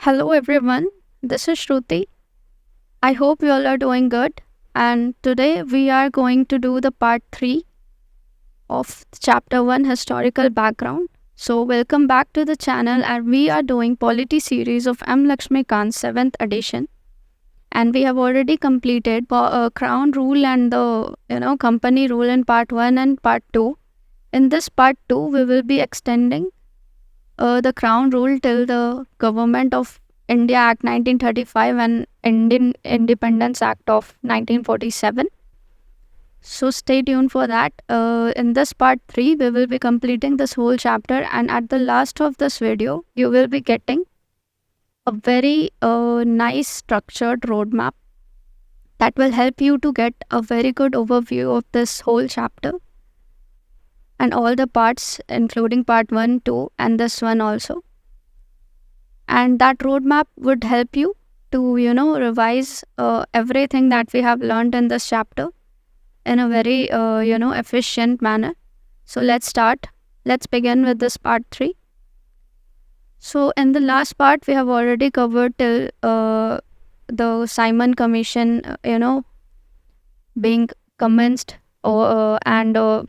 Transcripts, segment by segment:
Hello everyone, this is Shruti. I hope you all are doing good. And today we are going to do the part 3 of chapter 1 historical background. So, welcome back to the channel, and we are doing polity series of M. Lakshmikant's 7th edition. And we have already completed crown rule and the company rule in part 1 and part 2. In this part 2, we will be extending the crown rule till the government of India Act 1935 and Indian Independence Act of 1947. So stay tuned for that. In this part 3, we will be completing this whole chapter, and at the last of this video, you will be getting a very nice structured roadmap that will help you to get a very good overview of this whole chapter and all the parts, including part 1, 2, and this one also. And that roadmap would help you to revise everything that we have learned in this chapter in a very efficient manner. So let's start. Let's begin with this part 3. So in the last part, we have already covered till the Simon Commission being commenced, and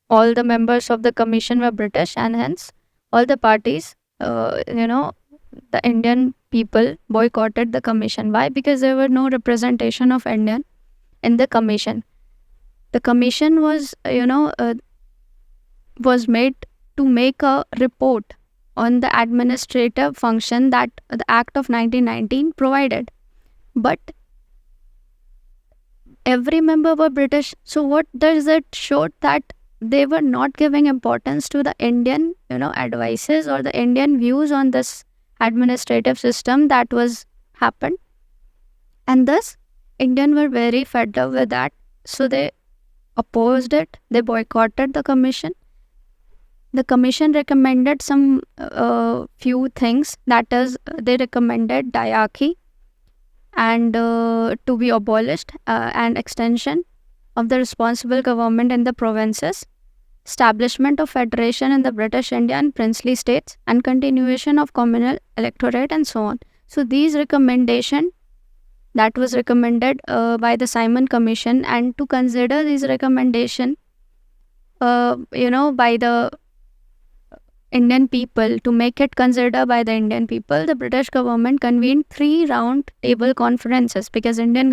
all the members of the commission were British, and hence all the parties, the Indian people boycotted the commission. Why? Because there were no representation of Indian in the commission. The commission was made to make a report on the administrative function that the Act of 1919 provided. But every member were British. So what does it show? That they were not giving importance to the Indian, advices or the Indian views on this administrative system that was happened. And thus, Indians were very fed up with that. So they opposed it. They boycotted the commission. The commission recommended some few things. That is, they recommended diarchy and to be abolished, and extension of the responsible government in the provinces, establishment of federation in the British India and princely states, and continuation of communal electorate, and so on. So these recommendation that was recommended by the Simon Commission, and to consider these recommendation by the Indian people, to make it considered by the Indian people, the British government convened 3 round table conferences, because the Indian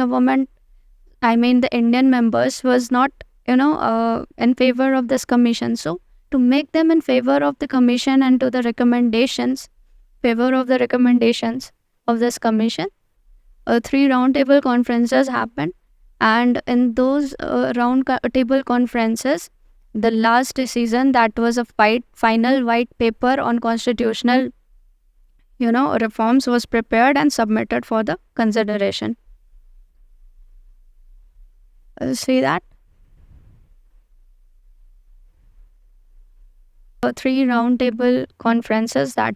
members was not in favor of this commission. So to make them in favor of the commission and to the favor of the recommendations of this commission, 3 round table conferences happened. And in those round table conferences, the last decision, that was a final white paper on constitutional reforms, was prepared and submitted for the consideration. See that? 3 round table conferences that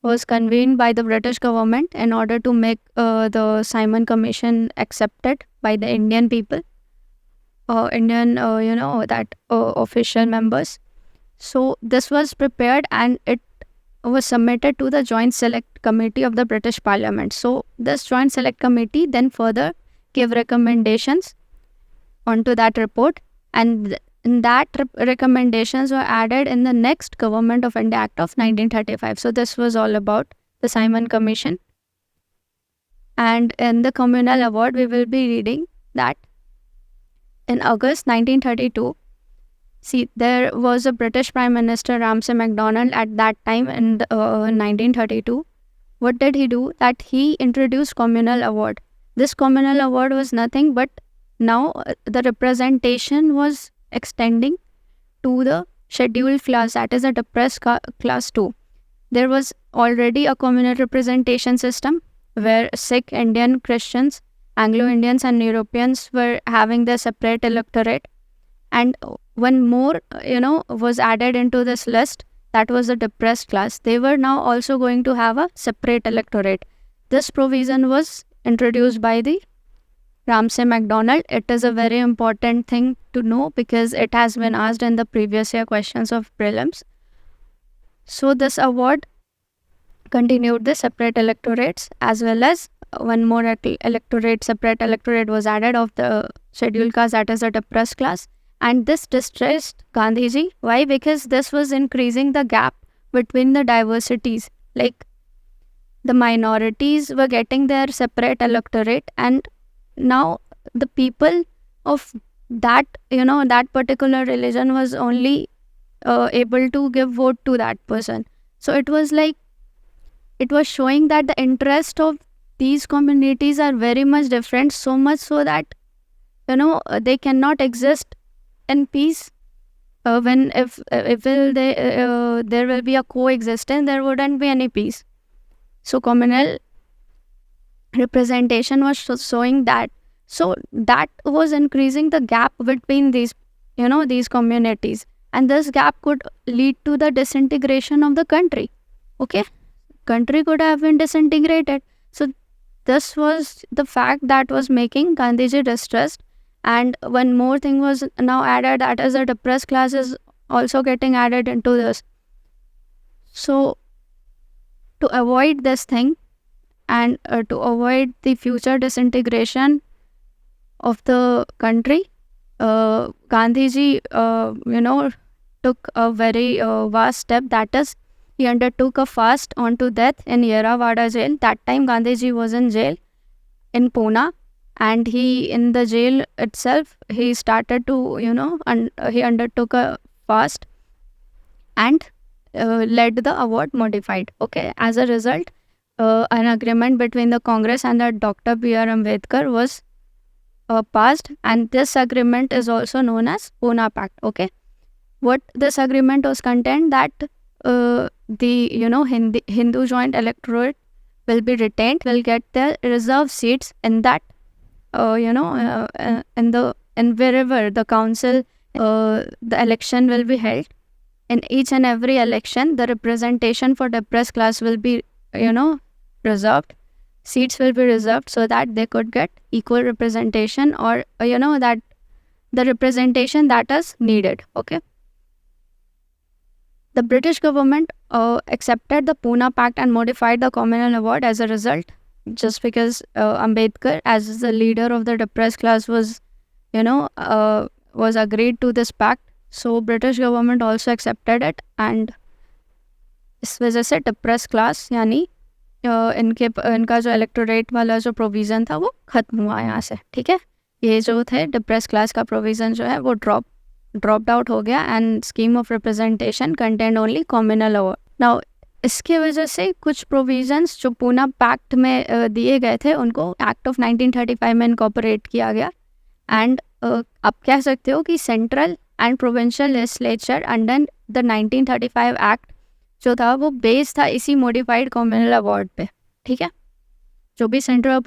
was convened by the British government in order to make the Simon Commission accepted by the Indian people, official members. So this was prepared and it was submitted to the Joint Select Committee of the British Parliament. So this Joint Select Committee then further gave recommendations onto that report, and that recommendations were added in the next Government of India Act of 1935. So this was all about the Simon Commission. And in the Communal Award, we will be reading that in August 1932, there was a British Prime Minister, Ramsay MacDonald, at that time in 1932. What did he do? That he introduced Communal Award. This Communal Award was nothing but now the representation was extending to the scheduled class, that is a depressed class 2. There was already a communal representation system where Sikh, Indian, Christians, Anglo-Indians and Europeans were having their separate electorate, and one more was added into this list, that was the depressed class. They were now also going to have a separate electorate. This provision was introduced by the Ramsay MacDonald. It is a very important thing to know because it has been asked in the previous year questions of prelims. So this award continued the separate electorates, as well as one more separate electorate was added of the scheduled caste, that is the depressed class. And this distressed Gandhiji. Why? Because this was increasing the gap between the diversities. Like, the minorities were getting their separate electorate, and now the people of that, that particular religion was only able to give vote to that person. So it was like, it was showing that the interest of these communities are very much different, so much so that they cannot exist in peace. When if will they there will be a coexistence, there wouldn't be any peace. So communal representation was showing that. So that was increasing the gap between these these communities, and this gap could lead to the disintegration of the country. Okay, country could have been disintegrated. So this was the fact that was making Gandhiji distressed. And one more thing was now added, that is the depressed class is also getting added into this. So to avoid this thing, and to avoid the future disintegration of the country, Gandhiji took a very vast step, that is, he undertook a fast onto death in Yerawada jail. That time Gandhiji was in jail in Pune, and he, in the jail itself, he started to he undertook a fast and led the award modified. Okay, as a result, an agreement between the Congress and the Dr. B.R. Ambedkar was passed, and this agreement is also known as Pune Pact. Okay, what this agreement was contained, that the Hindu joint electorate will be retained, will get their reserved seats in that in wherever the council the election will be held. In each and every election, the representation for depressed class will be reserved. Seats will be reserved so that they could get equal representation, or that the representation that is needed. Okay, the British government accepted the Pune Pact and modified the communal award as a result, just because Ambedkar, as the leader of the depressed class, was agreed to this pact. So British government also accepted it, and इस वजह से depress class यानी इनका जो electorate वाला जो provision था वो ख़त्म हुआ यहाँ से. ठीक है, ये जो थे डिप्रेस क्लास का प्रोविज़न जो है वो ड्रॉप्ड आउट हो गया, and scheme of representation content only communal award. Now इसके वजह से कुछ प्रोविजंस जो पूना पैक्ट में दिए गए थे उनको एक्ट ऑफ 1935 में इनकॉर्पोरेट किया गया. एंड आप कह सकते हो कि central and provincial legislature under the 1935 act जो था वो बेस था इसी मॉडिफाइड कम्युनल अवार्ड पे. ठीक है, जो भी सेंट्रल और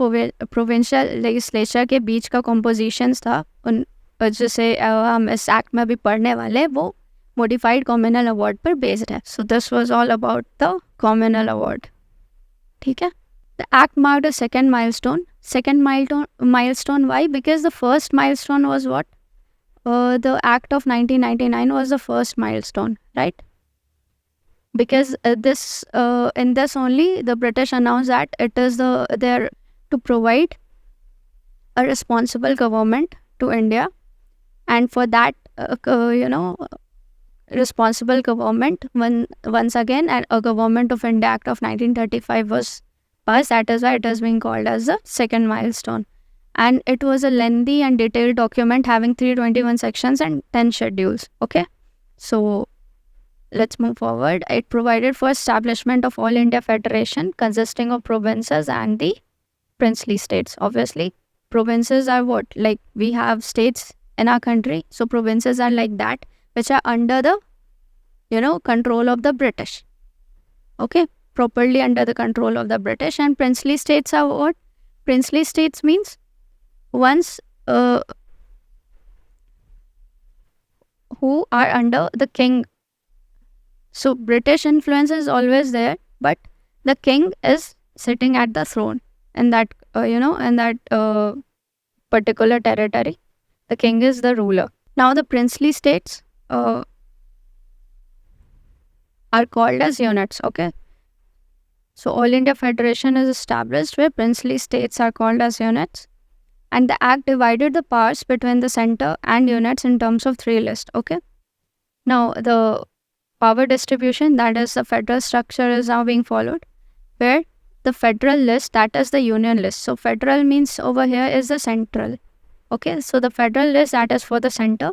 प्रोविंशियल लेजिस्लेचर के बीच का कॉम्पोजिशंस था, उन जिसे हम इस एक्ट में अभी पढ़ने वाले, वो modified communal award पर based है. So this was all about the communal award. ठीक है, the act marked a second milestone. Milestone why? Because the first milestone was what? The act of 1999 was the first milestone, right? Because in this only the British announced that it is there to provide a responsible government to India, and for that responsible government, once again a Government of India Act of 1935 was passed. That is why it is being called as the second milestone. And it was a lengthy and detailed document having 321 sections and 10 schedules. Okay, so let's move forward. It provided for establishment of All India Federation consisting of provinces and the princely states. Obviously, provinces are what? Like, we have states in our country, so provinces are like that, which are under the control of the British. Okay, properly under the control of the British. And princely states are what? Princely states means ones who are under the king. So British influence is always there, but the king is sitting at the throne in that particular territory. The king is the ruler. Now the princely states are called as units. Okay, So All India Federation is established where princely states are called as units. And the act divided the powers between the center and units in terms of 3 lists. Okay. Now the power distribution, that is the federal structure, is now being followed, where the federal list, that is the union list. So federal means over here is the central. Okay. So the federal list, that is for the center,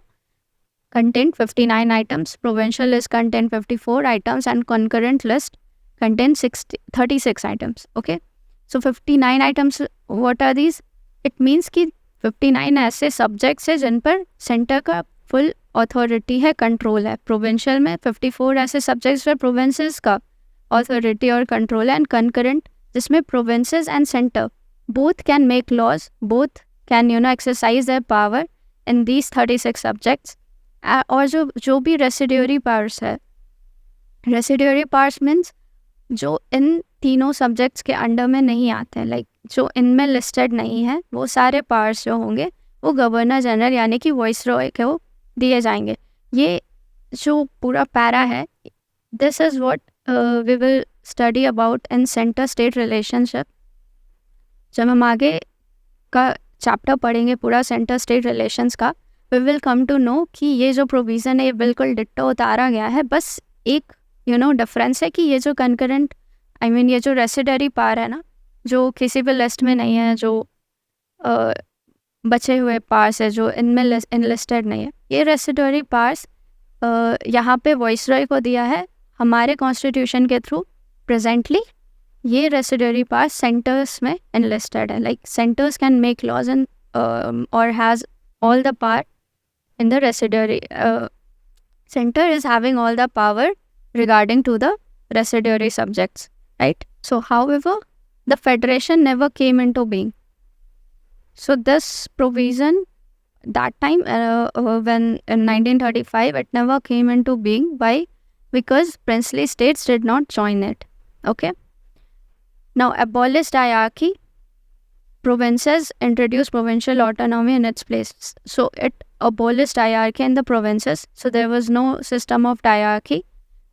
contained 59 items. Provincial list contained 54 items, and concurrent list contained 36 items. Okay. So 59 items, what are these? It means कि 59 ऐसे subjects है जिन पर centre का full authority है, control है. Provincial में 54 ऐसे subjects पर प्रोविंसेस का अथॉरिटी और कंट्रोल है. एंड कंकरेंट जिसमें provinces and centre both can make laws, both can exercise their power in these 36 subjects. और जो भी रेसिड्यूरी पावर्स है, रेसिड्यूरी पावर्स मीन्स जो इन तीनों सब्जेक्ट्स के अंडर में नहीं आते हैं, लाइक जो इनमें लिस्टेड नहीं है, वो सारे पावर्स जो होंगे वो गवर्नर जनरल यानी कि वाइसरॉय को दिए जाएंगे. ये जो पूरा पैरा है, this is what we will study about in centre state relationship. जब हम आगे का चैप्टर पढ़ेंगे पूरा सेंटर स्टेट रिलेशंस का, we will come to know कि ये जो प्रोविज़न है ये बिल्कुल डिट्टो उतारा गया है. बस एक डिफरेंस है कि ये जो कंकरेंट ये जो रेसिडरी पावर है ना, जो किसी भी लिस्ट में नहीं है, जो बचे हुए पार्स है जो इनमें इनलिस्टेड नहीं है, ये रेसिडरी पार्स यहाँ पे वाइसरॉय को दिया है हमारे कॉन्स्टिट्यूशन के थ्रू. प्रेजेंटली ये रेसिडरी पार्स सेंटर्स में इनलिस्टेड है. Like centres can make laws in और has all the power in the residuary. Center is having all the power regarding to the residuary subjects, right? So, however, the federation never came into being. So, this provision that time when in 1935 it never came into being. Why? Because princely states did not join it. Okay. Now, abolished hierarchy. Provinces introduced provincial autonomy in its place. So it abolished hierarchy in the provinces. So there was no system of hierarchy,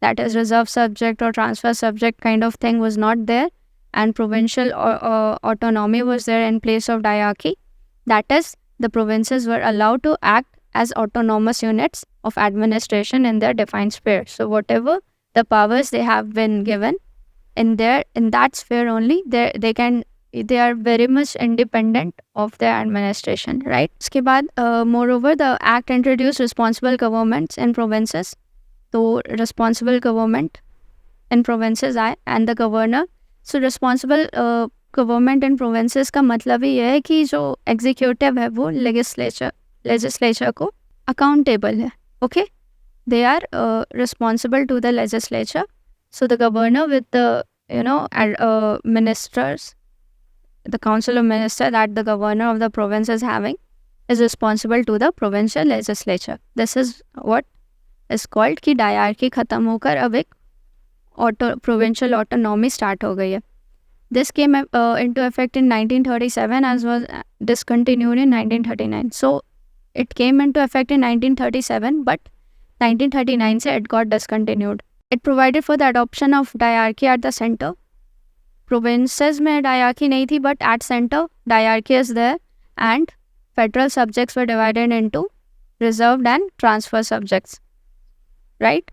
that is reserve subject or transfer subject kind of thing was not there, and provincial autonomy was there in place of hierarchy. That is, the provinces were allowed to act as autonomous units of administration in their defined sphere. So whatever the powers they have been given in that sphere only, they are very much independent of their administration, right? उसके बाद moreover the act introduced responsible governments in provinces. तो responsible government in provinces आए and the governor. So responsible government in provinces का मतलब ही यह है कि जो executive है वो legislature को accountable है. Okay, they are responsible to the legislature. So the governor with the ministers, the council of ministers that the governor of the province is having, is responsible to the provincial legislature. This is what is called कि dyarchy खत्म होकर अब एक provincial autonomy start हो गई है. This came into effect in 1937 as was discontinued in 1939. So it came into effect in 1937, but 1939 से it got discontinued. It provided for the adoption of diarchy at the center. Provinces में diarchy नहीं थी, but at center diarchy is there, and federal subjects were divided into reserved and transfer subjects, right?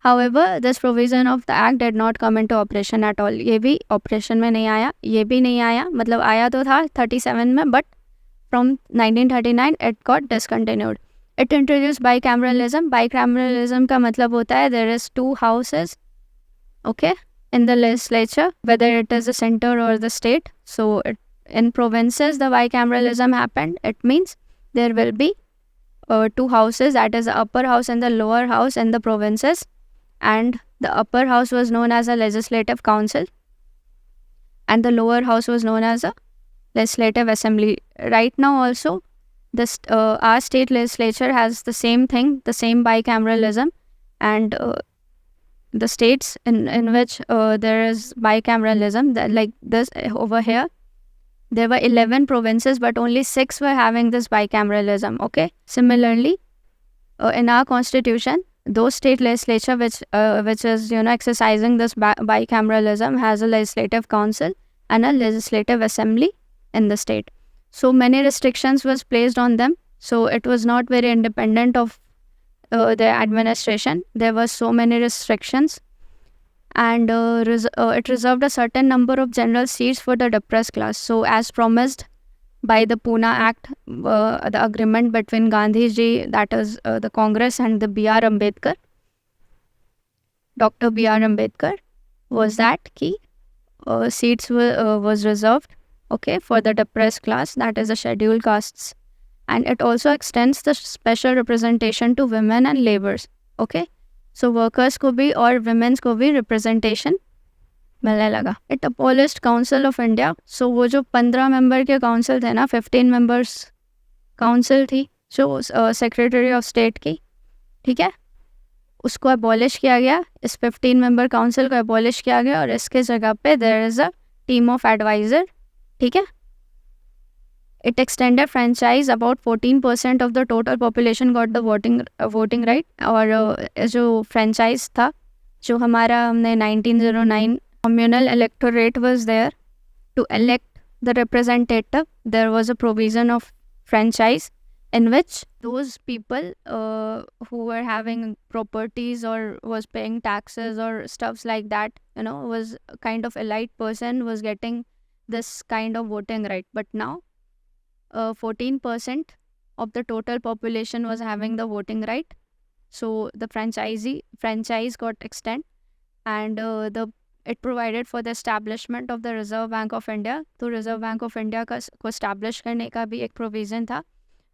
However, this provision of the act did not come into operation at all. ये भी operation में नहीं आया, ये भी नहीं आया, मतलब आया तो था 37 में, but from 1939 it got discontinued. It introduced bicameralism. Bicameralism का मतलब होता है there is two houses, okay, in the legislature, whether it is the center or the state. So in provinces the bicameralism happened. It means there will be two houses, that is the upper house and the lower house in the provinces, and the upper house was known as a legislative council and the lower house was known as a legislative assembly. Right now also this our state legislature has the same thing, the same bicameralism, and the states in which there is bicameralism, like this over here, there were 11 provinces but only 6 were having this bicameralism, okay? Similarly, in our constitution those state legislature which is exercising this bicameralism has a legislative council and a legislative assembly in the state. So many restrictions was placed on them. So it was not very independent of their administration. There were so many restrictions, and it reserved a certain number of general seats for the depressed class. So as promised by the Pune Act, the agreement between Gandhiji, that is the Congress, and the B.R. Ambedkar, Dr. B.R. Ambedkar, was that key seats was reserved, okay, for the depressed class, that is the scheduled castes. And it also extends the special representation to women and laborers, okay. So workers को भी और women's को भी representation मिलने लगा. It abolished Council of India. So वो जो 15 member के council थे ना, 15 members council थी जो secretary of state की, ठीक है, उसको abolish किया गया. इस 15 member council को abolish किया गया और इसके जगह पे there is a team of advisor, ठीक है. It extended franchise. About 14% of the total population got the voting right. और जो franchise था जो हमारा हमने 1909 communal electorate was there to elect the representative. There was a provision of franchise in which those people who were having properties or was paying taxes or stuffs like that, was kind of elite person was getting this kind of voting right. But now 14% of the total population was having the voting right. So the franchise got extended, and it provided for the establishment of the Reserve Bank of India. तो Reserve Bank of India को establish करने का भी एक provision था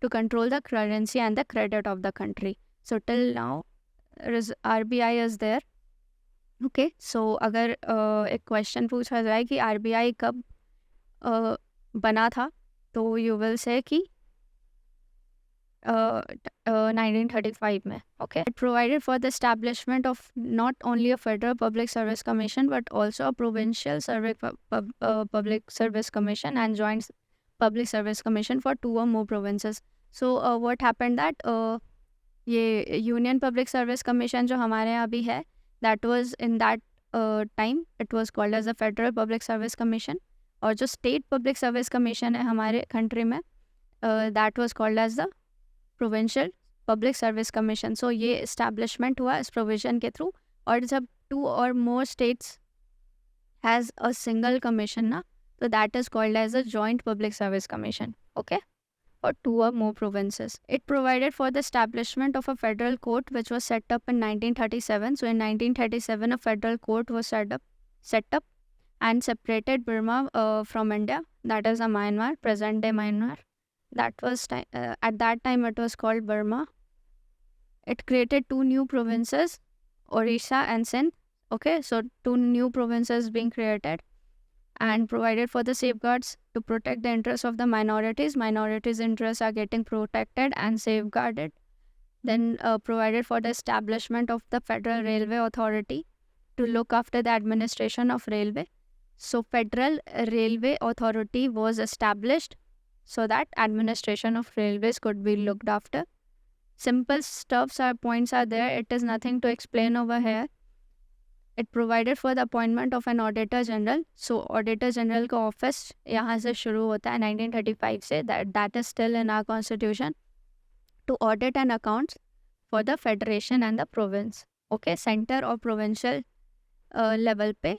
to control the currency and the credit of the country. So till now RBI is there. Okay, so अगर एक question पूछा जाए कि RBI कब बना था, तो you will say कि 1935 में. Okay, it provided for the establishment of not only a federal public service commission but also a provincial public service commission and joint public service commission for 2 or more provinces. So what happened that ये union public service commission जो हमारे यहाँ भी है, that was in that time it was called as the federal public service commission. और जो state public service commission है हमारे country में, that was called as the provincial public service commission. So ये establishment हुआ इस provision के through. और जब 2 or more states has a single commission ना, so that is called as a joint public service commission, okay, or 2 or more provinces. It provided for the establishment of a federal court which was set up in 1937. So in 1937 a federal court was set up and separated Burma from India, that is a Myanmar, present day Myanmar. That was at that time it was called Burma. It created 2 new provinces, Orissa and Sindh. Okay, so 2 new provinces being created, and provided for the safeguards to protect the interests of the minorities. Minorities' interests are getting protected and safeguarded. Then provided for the establishment of the Federal Railway Authority to look after the administration of railway. So Federal Railway Authority was established so that administration of railways could be looked after. Simple points are there. It is nothing to explain over here. It provided for the appointment of an auditor general. So auditor general का office यहाँ से शुरू होता है 1935 से. That is still in our constitution, to audit and accounts for the federation and the province. Okay, center और provincial level पे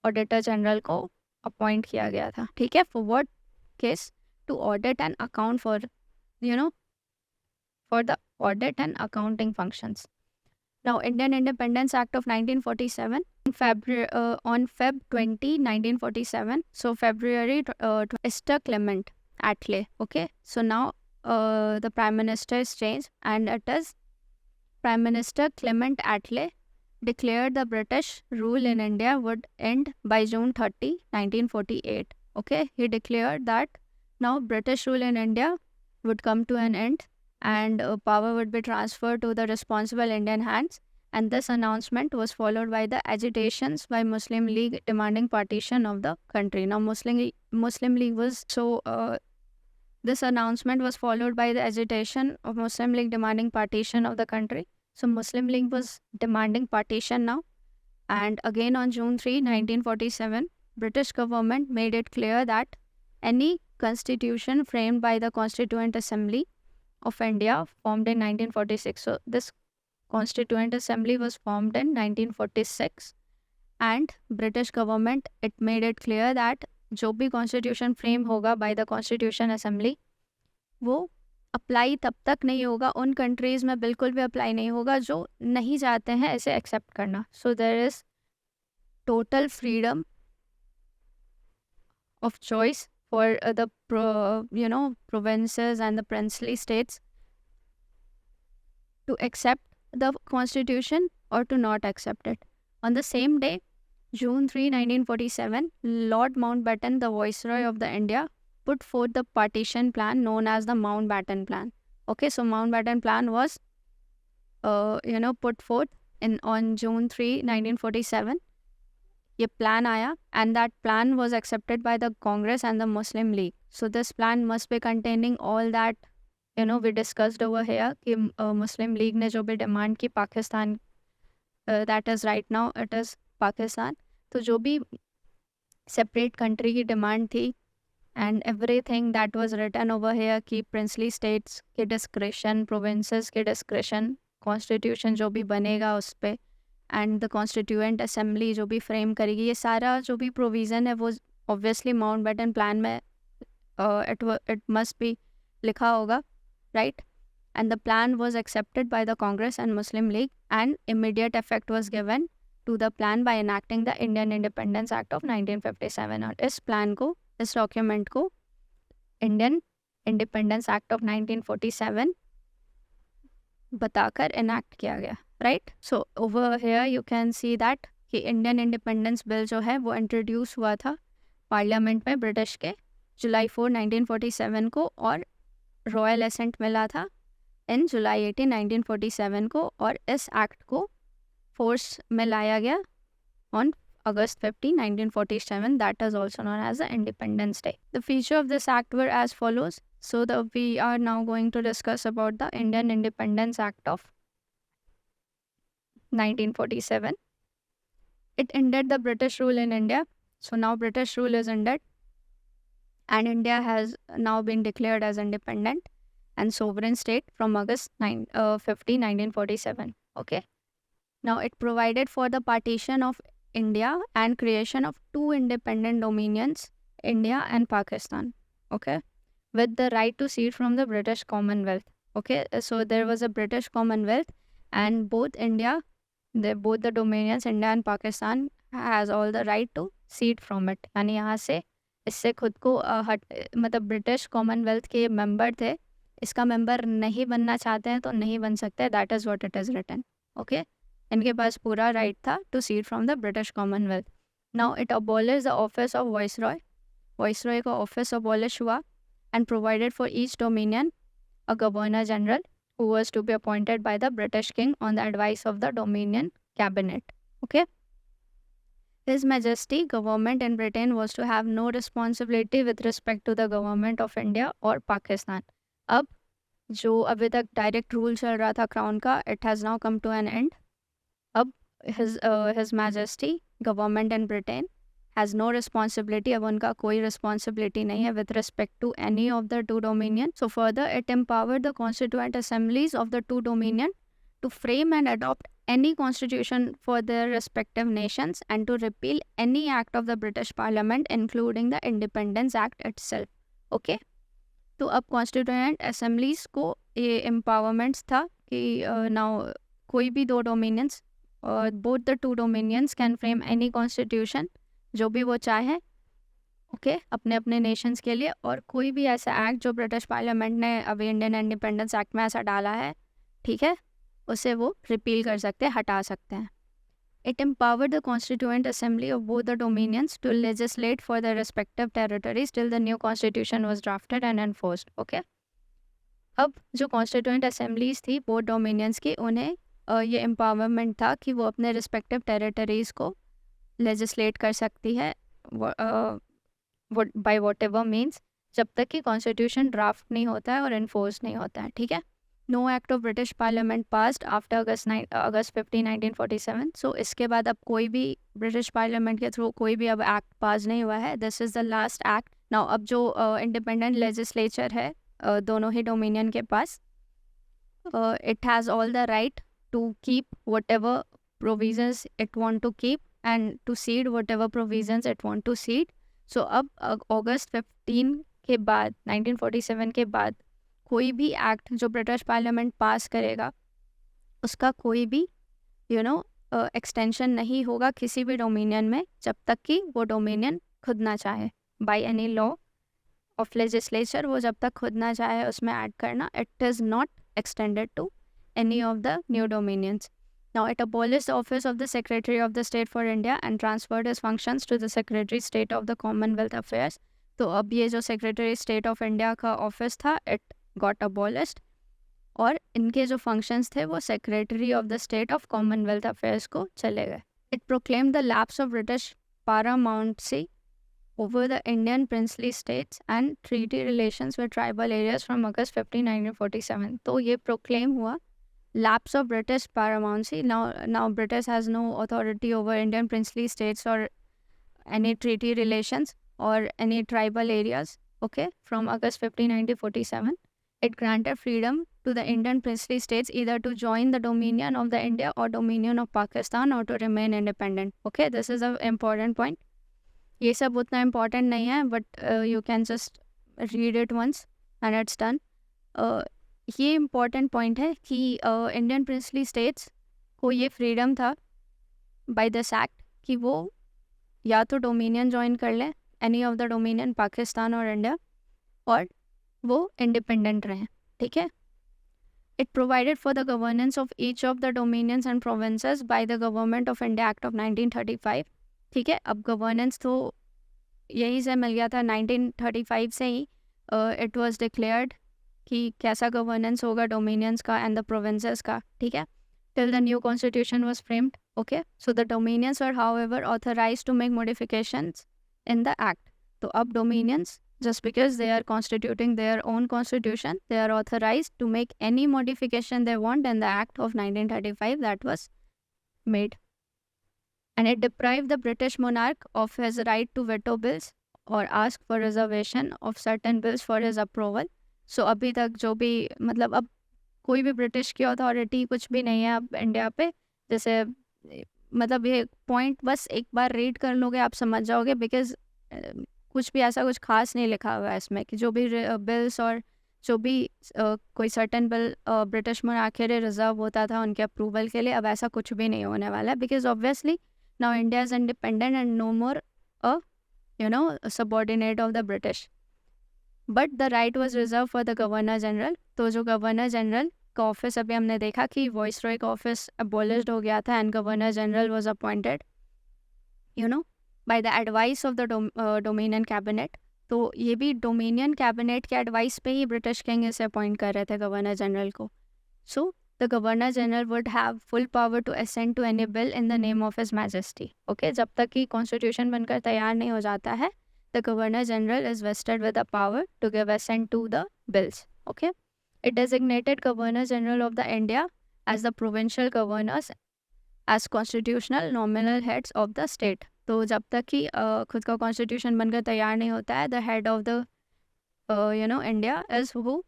auditor general को appoint किया गया था. ठीक है, for what case? To audit and account for for the audit and accounting functions. Now, Indian Independence Act of 1947, on Feb 20, 1947. So February, Mr. Clement Attlee. Okay, so now the Prime Minister is changed, and it is Prime Minister Clement Attlee declared the British rule in India would end by June 30, 1948. Okay, he declared that now British rule in India would come to an end, and power would be transferred to the responsible Indian hands. And this announcement was followed by the agitations by Muslim League demanding partition of the country. Now Muslim League was this announcement was followed by the agitation of Muslim League demanding partition of the country. So Muslim League was demanding partition now. And again on June 3, 1947, British government made it clear that any constitution framed by the Constituent Assembly of India formed in 1946. So this Constituent Assembly was formed in 1946, and British government, it made it clear that जो भी constitution frame होगा by the Constitution Assembly, वो apply तब तक नहीं होगा, उन countries में बिल्कुल भी अप्लाई नहीं होगा जो नहीं चाहते हैं इसे एक्सेप्ट करना. So there is total freedom of choice for the provinces and the princely states to accept the constitution or to not accept it. On the same day, June 3, 1947, Lord Mountbatten, the Viceroy of the India, put forth the partition plan known as the Mountbatten Plan. Okay, so Mountbatten Plan was, put forth on June 3, 1947. ये plan आया, and that plan was accepted by the Congress and the Muslim League. So this plan must be containing all that, we discussed over here कि Muslim League ने जो भी demand की Pakistan, that is right now it is Pakistan, तो जो भी separate country की demand थी, and everything that was written over here कि princely states के discretion, provinces के discretion, constitution जो भी बनेगा उस पे, and the constituent assembly जो भी frame करेगी, ये सारा जो भी provision है वो obviously Mountbatten plan में it must be लिखा होगा, right? And the plan was accepted by the Congress and Muslim League, and immediate effect was given to the plan by enacting the Indian Independence Act of 1957. और इस plan को, इस document को Indian Independence Act of 1947 बताकर enact किया गया, right? So over here you can see that कि Indian Independence Bill जो है वो introduce हुआ था पार्लियामेंट में ब्रिटिश के जुलाई 4, 1947 को, और रॉयल एसेंट मिला था इन जुलाई 18, 1947 को, और इस एक्ट को फोर्स में लाया गया on August 15, 1947. That is also known as the Independence Day. The feature of this act were as follows. So we are now going to discuss about the Indian Independence Act of 1947. It ended the British rule in India. So now British rule is ended, and India has now been declared as independent and sovereign state from August 15, 1947. Okay. Now it provided for the partition of India and creation of two independent dominions, India and Pakistan. Okay. With the right to cede from the British Commonwealth. Okay. So there was a British Commonwealth, and both the dominions, India and Pakistan, has all the right to cede from it. यानी यहाँ से इससे खुद को मतलब British Commonwealth के member थे, इसका मेंबर नहीं बनना चाहते हैं तो नहीं बन सकते. That is what it is written. Okay, इनके पास पूरा राइट था to cede from the British Commonwealth. Now it abolish the office of viceroy का ऑफिस अबॉलिश हुआ, and provided for each dominion a governor general who was to be appointed by the British King on the advice of the Dominion Cabinet. Okay. His Majesty government in Britain was to have no responsibility with respect to the government of India or Pakistan. अब जो अभी तक direct rule चल रहा था crown का, it has now come to an end. अब his Majesty government in Britain has no responsibility. अब उनका कोई responsibility नहीं है with respect to any of the two dominion. So further, it empowered the constituent assemblies of the two dominion to frame and adopt any constitution for their respective nations, and to repeal any act of the British Parliament, including the Independence Act itself. Okay. तो अब constituent assemblies को ये empowerments था कि now कोई भी दो dominions, both the two dominions can frame any constitution जो भी वो चाहे, ओके, अपने अपने नेशंस के लिए, और कोई भी ऐसा एक्ट जो ब्रिटिश पार्लियामेंट ने अभी इंडियन इंडिपेंडेंस एक्ट में ऐसा डाला है, ठीक है, उसे वो रिपील कर सकते हैं, हटा सकते हैं. It empowered the constituent assembly of both the dominions to legislate for the respective territories till the new constitution was drafted and enforced. Okay, अब जो कॉन्स्टिट्यूएंट असेंबलीज थी बोथ डोमिनियंस की, उन्हें ये एम्पावरमेंट था कि वो अपने रिस्पेक्टिव टेरिटरीज को लेजिस्लेट कर सकती है बाय वॉट एवर मीन्स, जब तक कि कॉन्स्टिट्यूशन ड्राफ्ट नहीं होता है और इन्फोर्स नहीं होता है. ठीक है. No act of British parliament passed after August 15 1947. So इसके बाद अब कोई भी ब्रिटिश पार्लियामेंट के थ्रू कोई भी अब एक्ट पास नहीं हुआ है. This is the last act. Now अब जो इंडिपेंडेंट लेजिस्लेचर है दोनों ही डोमिनियन के पास, it has all the right to keep whatever provisions it want to keep and to cede whatever provisions it want to cede. So अब अगस्त 15 के बाद 1947 के बाद कोई भी एक्ट जो ब्रिटिश पार्लियामेंट पास करेगा उसका कोई भी एक्सटेंशन नहीं होगा किसी भी डोमिनियन में जब तक कि वो डोमिनियन खुद ना चाहे. By any law of legislature वो जब तक खुद ना चाहे उसमें ऐड करना, it is not extended to any of the new dominions. Now it abolished the office of the Secretary of the State for India and transferred his functions to the Secretary State of the Commonwealth Affairs. तो अब ये जो Secretary State of India का office था, it got abolished और इनके जो functions थे वो Secretary of the State of Commonwealth Affairs को चले गए. It proclaimed the lapse of British paramountcy over the Indian princely states and treaty relations with tribal areas from August 15, 1947. तो ये proclaim हुआ lapse of British paramountcy. Now British has no authority over Indian princely states or any treaty relations or any tribal areas. Okay, from August 15, 1947, it granted freedom to the Indian princely states either to join the dominion of the India or dominion of Pakistan or to remain independent. Okay, this is an important point. ये सब उतना important नहीं है but you can just read it once and it's done. ये important point है कि Indian princely states को ये फ्रीडम था बाय दिस एक्ट कि वो या तो डोमिनियन ज्वाइन कर लें, any of the dominion, Pakistan और इंडिया, और वो इंडिपेंडेंट रहें. ठीक है. It provided for the governance of each of the dominions and provinces by the government of India act of 1935. ठीक है. अब गवर्नेंस तो यहीं से मिल गया था 1935 से ही. इट वाज डिक्लेयर्ड कि कैसा गवर्नेंस होगा डोमिनियंस का एंड द प्रोविंसेस का. ठीक है. Till the new constitution was framed. Okay. So the dominions were however authorised to make modifications in the act. तो अब dominions just because they are constituting their own constitution, they are authorized to make any modification they want in the Act of 1935 that was made. And it deprived the British monarch of his right to veto bills or ask for reservation of certain bills for his approval. So अभी तक जो भी मतलब अब कोई भी British की authority कुछ भी नहीं है अब इंडिया पे. जैसे मतलब ये पॉइंट बस एक बार रीड कर लोगे आप समझ जाओगे, बिकॉज कुछ भी ऐसा कुछ खास नहीं लिखा हुआ है इसमें कि जो भी बिल्स और जो भी कोई सर्टन बिल ब्रिटिश monarch के लिए रिजर्व होता था उनके अप्रूवल के लिए, अब ऐसा कुछ भी नहीं होने वाला है. Because obviously now India is independent and no more a subordinate of the British. But the right was reserved for the Governor General. तो जो Governor General का ऑफिस अभी हमने देखा कि वाइसरॉय का ऑफिस abolished हो गया था and Governor General was appointed by the advice of the Dominion Cabinet. तो ये भी Dominion Cabinet के एडवाइस पे ही ब्रिटिश किंग इसे अपॉइंट कर रहे थे गवर्नर जनरल को. सो the Governor General would have full power to assent to any bill in the name of His Majesty. Okay, जब तक कि कॉन्स्टिट्यूशन बनकर तैयार नहीं हो जाता है, the Governor General is vested with the power to give assent to the bills. Okay, it designated Governor General of the India as the provincial governors as constitutional nominal heads of the state. तो जब तक कि खुद का constitution बनकर तैयार नहीं होता है, the head of the India is who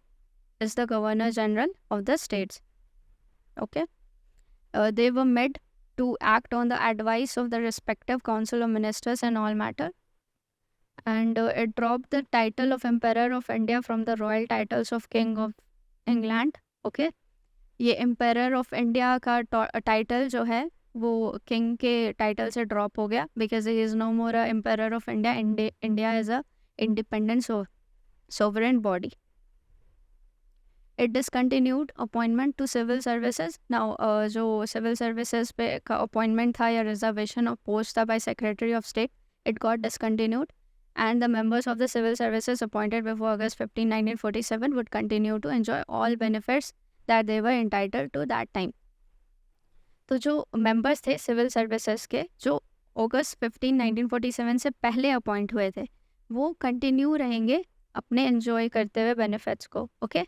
is the Governor General of the states. Okay, they were made to act on the advice of the respective council of ministers in all matter, and it dropped the title of Emperor of India from the royal titles of King of England. Okay, ये Emperor of India का title जो है वो king के title से drop हो गया because he is no more a Emperor of India. India is a independent sovereign body. It discontinued appointment to civil services. Now जो civil services पे का appointment था या reservation of post था by Secretary of State, it got discontinued, and the members of the civil services appointed before August 15, 1947 would continue to enjoy all benefits that they were entitled to that time. तो जो members थे civil services के जो August 15, 1947 से पहले appoint हुए थे वो कंटिन्यू रहेंगे अपने एंजॉय करते हुए बेनिफिट्स को. Okay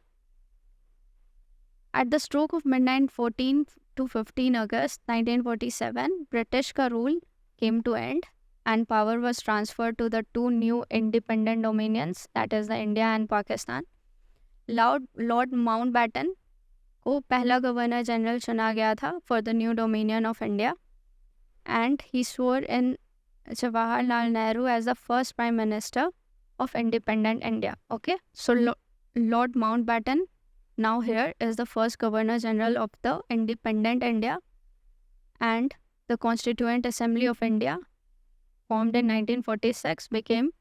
At the stroke of midnight 14 to 15 August 1947, British का rule came to end and power was transferred to the two new independent dominions, that is the India and Pakistan. Lord Mountbatten को पहला governor general चुना गया था for the new dominion of India, and he swore in Jawaharlal Nehru as the first prime minister of independent India. Okay, so Lord Mountbatten now here is the first governor general of the independent India, and the Constituent Assembly of India formed in 1946 became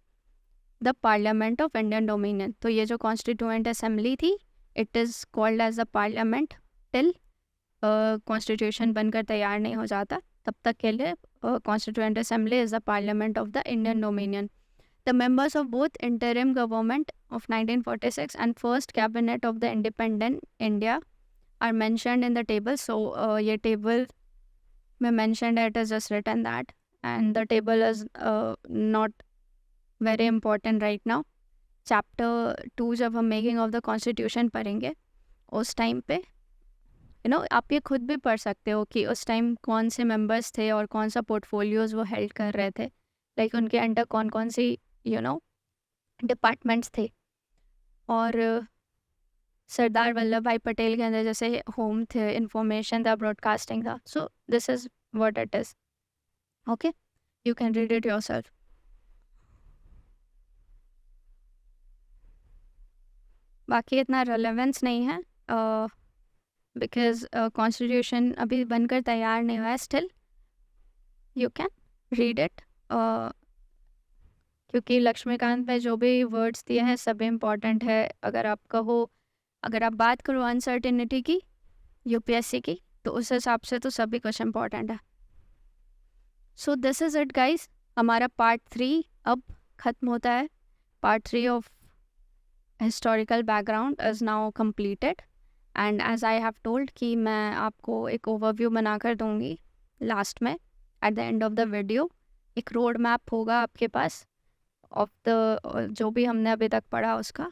the Parliament of Indian Dominion. तो ये जो Constituent Assembly थी, it is called as the Parliament till Constitution बनकर तैयार नहीं हो जाता, तब तक के लिए Constituent Assembly is the Parliament of the Indian Dominion. The members of both interim government of 1946 and first cabinet of the independent India are mentioned in the table. So ये table में mentioned it is just written that, and the table is not very important right now. Chapter 2 जब हम making of the constitution पढ़ेंगे उस time पे आप ये खुद भी पढ़ सकते हो कि उस टाइम कौन से मेंबर्स थे और कौन सा पोर्टफोलियोज वो हेल्ड कर रहे थे, लाइक उनके अंडर कौन कौन सी डिपार्टमेंट्स थे. और सरदार वल्लभ भाई पटेल के अंदर जैसे होम थे, इंफॉर्मेशन था, ब्रॉडकास्टिंग था. सो this is what it is. Okay, you can read it yourself. बाकी इतना रेलेवेंस नहीं है बिकॉज कॉन्स्टिट्यूशन अभी बनकर तैयार नहीं हुआ है. Still you can read it क्योंकि लक्ष्मीकांत में जो भी वर्ड्स दिए हैं सब इम्पॉर्टेंट है. अगर आप बात करो अनसर्टेनिटी की यूपीएससी की, तो उस हिसाब से तो सभी कुछ इम्पॉर्टेंट है. So this is it guys. हमारा पार्ट 3 अब ख़त्म होता है. Part 3 of historical background is now completed, and as I have told कि मैं आपको एक ओवरव्यू बनाकर दूंगी लास्ट में at the end of the video. एक रोड मैप होगा आपके पास ऑफ द जो भी हमने अभी तक पढ़ा उसका.